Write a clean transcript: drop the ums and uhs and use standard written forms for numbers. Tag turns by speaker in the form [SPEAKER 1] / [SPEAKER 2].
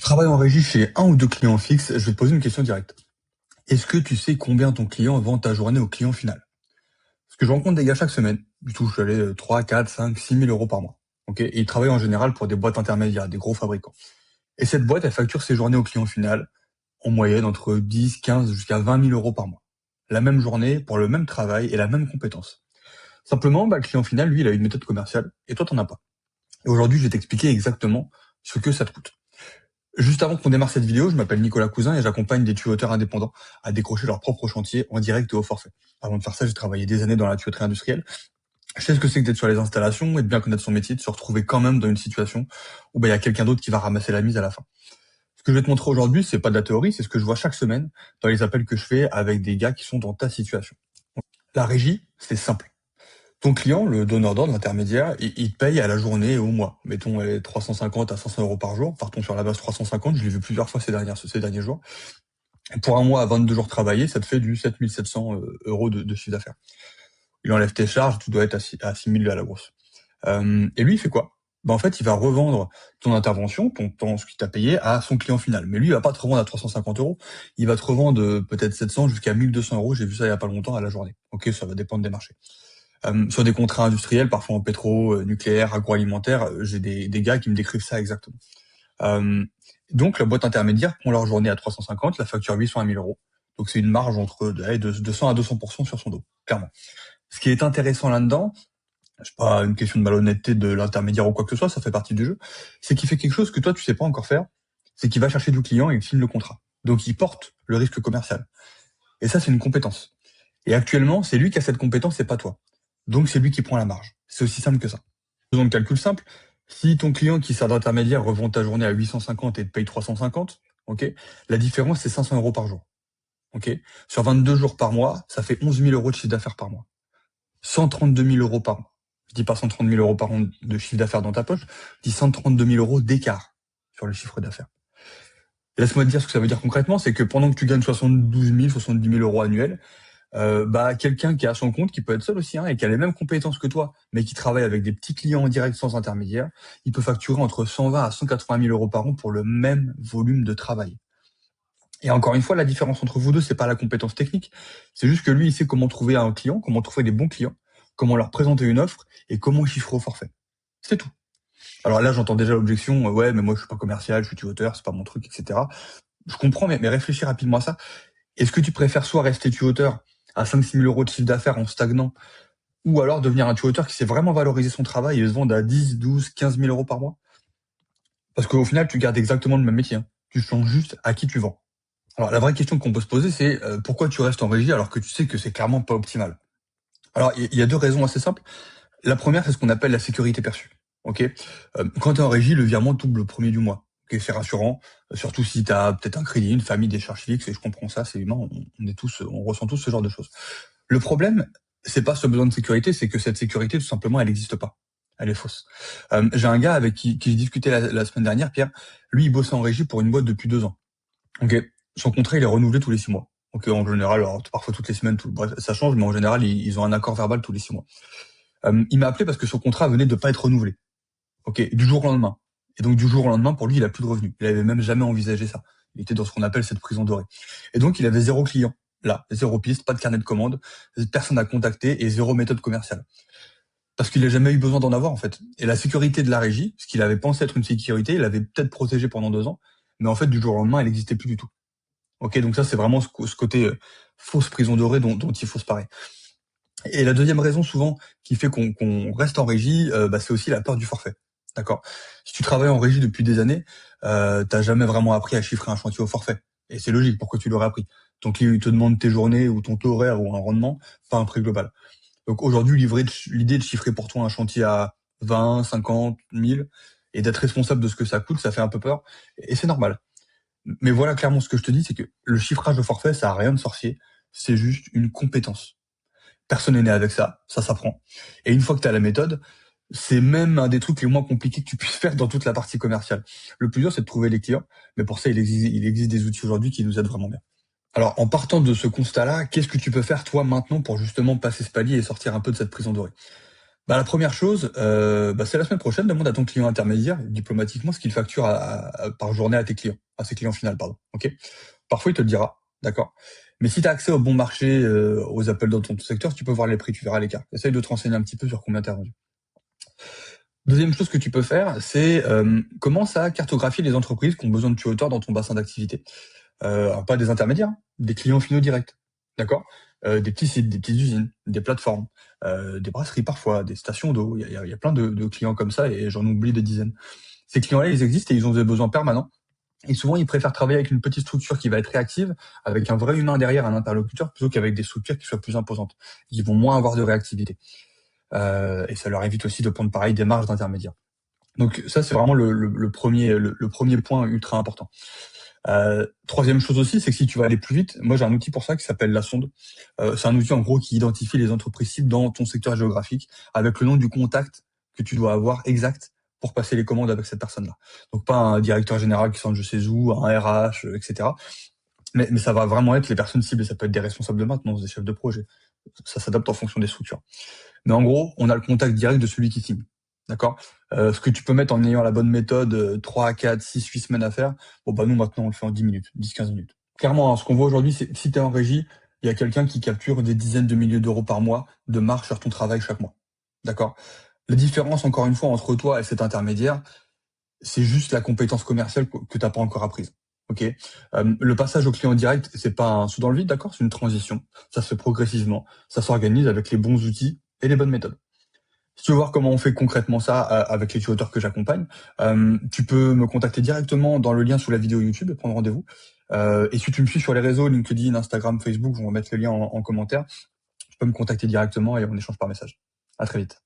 [SPEAKER 1] Travaille en régie chez un ou deux clients fixes, je vais te poser une question directe. Est-ce que tu sais combien ton client vend ta journée au client final? Parce que je rencontre des gars chaque semaine, du tout, je suis allé 3, 4, 5, 6 000 euros par mois. Ok, et ils travaillent en général pour des boîtes intermédiaires, des gros fabricants. Et cette boîte, elle facture ses journées au client final, en moyenne entre 10, 15 jusqu'à 20 000 euros par mois. La même journée, pour le même travail et la même compétence. Simplement, le client final, lui, il a une méthode commerciale, et toi, t'en as pas. Et aujourd'hui, je vais t'expliquer exactement ce que ça te coûte. Juste avant qu'on démarre cette vidéo, je m'appelle Nicolas Cousin et j'accompagne des tuyauteur indépendants à décrocher leur propre chantier en direct et au forfait. Avant de faire ça, j'ai travaillé des années dans la tuyauterie industrielle. Je sais ce que c'est que d'être sur les installations et de bien connaître son métier, de se retrouver quand même dans une situation où il y a quelqu'un d'autre qui va ramasser la mise à la fin. Ce que je vais te montrer aujourd'hui, c'est pas de la théorie, c'est ce que je vois chaque semaine dans les appels que je fais avec des gars qui sont dans ta situation. La régie, c'est simple. Ton client, le donneur d'ordre, l'intermédiaire, il te paye à la journée et au mois. Mettons 350 à 500 euros par jour. Partons sur la base 350. Je l'ai vu plusieurs fois ces derniers jours. Et pour un mois à 22 jours travaillés, ça te fait du 7700 euros de chiffre d'affaires. Il enlève tes charges, tu dois être à 6000 à la grosse. Et lui, il fait quoi? En fait, il va revendre ton intervention, ton temps, ce qu'il t'a payé, à son client final. Mais lui, il va pas te revendre à 350 euros. Il va te revendre peut-être 700 jusqu'à 1200 euros. J'ai vu ça il y a pas longtemps à la journée. Ok, ça va dépendre des marchés. Sur des contrats industriels, parfois en pétro, nucléaire, agroalimentaire, j'ai des gars qui me décrivent ça exactement. Donc la boîte intermédiaire prend leur journée à 350, la facture 800 à 1000 euros. Donc c'est une marge entre de 100 à 200% sur son dos, clairement. Ce qui est intéressant là-dedans, c'est pas une question de malhonnêteté de l'intermédiaire ou quoi que ce soit, ça fait partie du jeu, c'est qu'il fait quelque chose que toi tu sais pas encore faire, c'est qu'il va chercher du client et il signe le contrat. Donc il porte le risque commercial. Et ça, c'est une compétence. Et actuellement, c'est lui qui a cette compétence et pas toi. Donc c'est lui qui prend la marge. C'est aussi simple que ça. Faisons le calcul simple. Si ton client qui sert d'intermédiaire revend ta journée à 850 et te paye 350, ok, la différence c'est 500 euros par jour. Ok, sur 22 jours par mois, ça fait 11 000 euros de chiffre d'affaires par mois. 132 000 euros par mois. Je dis pas 130 000 euros par an de chiffre d'affaires dans ta poche, je dis 132 000 euros d'écart sur le chiffre d'affaires. Laisse-moi te dire ce que ça veut dire concrètement, c'est que pendant que tu gagnes 72 000, 70 000 euros annuels, quelqu'un qui a son compte, qui peut être seul aussi, et qui a les mêmes compétences que toi, mais qui travaille avec des petits clients en direct sans intermédiaire, il peut facturer entre 120 à 180 000 euros par an pour le même volume de travail. Et encore une fois, la différence entre vous deux, c'est pas la compétence technique, c'est juste que lui, il sait comment trouver un client, comment trouver des bons clients, comment leur présenter une offre et comment chiffrer au forfait. C'est tout. Alors là, j'entends déjà l'objection, ouais, mais moi je suis pas commercial, je suis tuyauteur, c'est pas mon truc, etc. Je comprends, mais réfléchis rapidement à ça. Est-ce que tu préfères soit rester tuyauteur à 5-6 000 euros de chiffre d'affaires en stagnant, ou alors devenir un tuyauteur qui sait vraiment valoriser son travail et se vendre à 10, 12, 15 000 euros par mois? Parce qu'au final, tu gardes exactement le même métier. Tu changes juste à qui tu vends. Alors la vraie question qu'on peut se poser, c'est pourquoi tu restes en régie alors que tu sais que c'est clairement pas optimal? Alors il y a deux raisons assez simples. La première, c'est ce qu'on appelle la sécurité perçue. Ok, quand tu es en régie, le virement tombe le premier du mois. Okay, c'est rassurant, surtout si tu as peut-être un crédit, une famille, des charges fixes, et je comprends ça, c'est humain, on ressent tous ce genre de choses. Le problème, c'est pas ce besoin de sécurité, c'est que cette sécurité, tout simplement, elle n'existe pas. Elle est fausse. J'ai un gars avec qui j'ai discuté la semaine dernière, Pierre. Lui, il bossait en régie pour une boîte depuis 2 ans. Ok, son contrat, il est renouvelé tous les 6 mois. Ok, en général, alors parfois toutes les semaines, bref, ça change, mais en général, ils ont un accord verbal tous les 6 mois. Il m'a appelé parce que son contrat venait de pas être renouvelé. Ok, du jour au lendemain. Et donc du jour au lendemain, pour lui, il a plus de revenus. Il avait même jamais envisagé ça. Il était dans ce qu'on appelle cette prison dorée. Et donc il avait 0 client. Là, 0 piste, pas de carnet de commande, personne à contacter et 0 méthode commerciale. Parce qu'il n'a jamais eu besoin d'en avoir en fait. Et la sécurité de la régie, ce qu'il avait pensé être une sécurité, il l'avait peut-être protégé pendant 2 ans, mais en fait du jour au lendemain, elle n'existait plus du tout. Ok, donc ça c'est vraiment ce côté fausse prison dorée dont il faut se parer. Et la deuxième raison souvent qui fait qu'on reste en régie, c'est aussi la peur du forfait. D'accord. Si tu travailles en régie depuis des années, t'as jamais vraiment appris à chiffrer un chantier au forfait. Et c'est logique, pourquoi tu l'aurais appris? Ton client il te demande tes journées ou ton taux horaire ou un rendement, pas un prix global. Donc aujourd'hui, l'idée de chiffrer pour toi un chantier à 20, 50, 1000 et d'être responsable de ce que ça coûte, ça fait un peu peur. Et c'est normal. Mais voilà clairement ce que je te dis, c'est que le chiffrage au forfait, ça a rien de sorcier. C'est juste une compétence. Personne n'est né avec ça s'apprend. Et une fois que tu as la méthode, c'est même un des trucs les moins compliqués que tu puisses faire dans toute la partie commerciale. Le plus dur, c'est de trouver les clients, mais pour ça, il existe des outils aujourd'hui qui nous aident vraiment bien. Alors, en partant de ce constat-là, qu'est-ce que tu peux faire toi maintenant pour justement passer ce palier et sortir un peu de cette prison dorée? La première chose, c'est la semaine prochaine, demande à ton client intermédiaire, diplomatiquement, ce qu'il facture par journée à tes clients, à ses clients finaux, pardon. Ok. Parfois, il te le dira, d'accord. Mais si tu as accès au bon marché, aux appels dans ton secteur, tu peux voir les prix, tu verras l'écart. Essaye de te renseigner un petit peu sur combien tu as vendu. Deuxième chose que tu peux faire, c'est commence à cartographier les entreprises qui ont besoin de tuyauteur dans ton bassin d'activité. Alors pas des intermédiaires, hein, des clients finaux directs, d'accord. Des petits sites, des petites usines, des plateformes, des brasseries parfois, des stations d'eau. Il y a plein de clients comme ça et j'en oublie des dizaines. Ces clients-là, ils existent et ils ont des besoins permanents. Et souvent, ils préfèrent travailler avec une petite structure qui va être réactive, avec un vrai humain derrière, un interlocuteur, plutôt qu'avec des structures qui soient plus imposantes. Ils vont moins avoir de réactivité. Et ça leur évite aussi de prendre pareil des marges d'intermédiaire. Donc ça, c'est vraiment le premier point ultra important. Troisième chose aussi, c'est que si tu vas aller plus vite, moi j'ai un outil pour ça qui s'appelle la sonde. C'est un outil en gros qui identifie les entreprises cibles dans ton secteur géographique avec le nom du contact que tu dois avoir exact pour passer les commandes avec cette personne-là. Donc pas un directeur général qui sort de je sais où, un RH, etc. Mais ça va vraiment être les personnes cibles. Ça peut être des responsables de maintenance, des chefs de projet. Ça s'adapte en fonction des structures. Mais en gros, on a le contact direct de celui qui signe. D'accord. Ce que tu peux mettre en ayant la bonne méthode, 3, 4, 6, 8 semaines à faire, nous maintenant on le fait en 10 minutes, 10, 15 minutes. Clairement, hein, ce qu'on voit aujourd'hui, c'est que si tu es en régie, il y a quelqu'un qui capture des dizaines de milliers d'euros par mois de marge sur ton travail chaque mois. D'accord. La différence, encore une fois, entre toi et cet intermédiaire, c'est juste la compétence commerciale que t'as pas encore apprise. Ok. Le passage au client direct, c'est pas un saut dans le vide, d'accord. C'est une transition. Ça se fait progressivement. Ça s'organise avec les bons outils et les bonnes méthodes. Si tu veux voir comment on fait concrètement ça avec les tuyauteur que j'accompagne, tu peux me contacter directement dans le lien sous la vidéo YouTube et prendre rendez-vous. Et si tu me suis sur les réseaux, LinkedIn, Instagram, Facebook, je vais mettre le lien en commentaire. Tu peux me contacter directement et on échange par message. À très vite.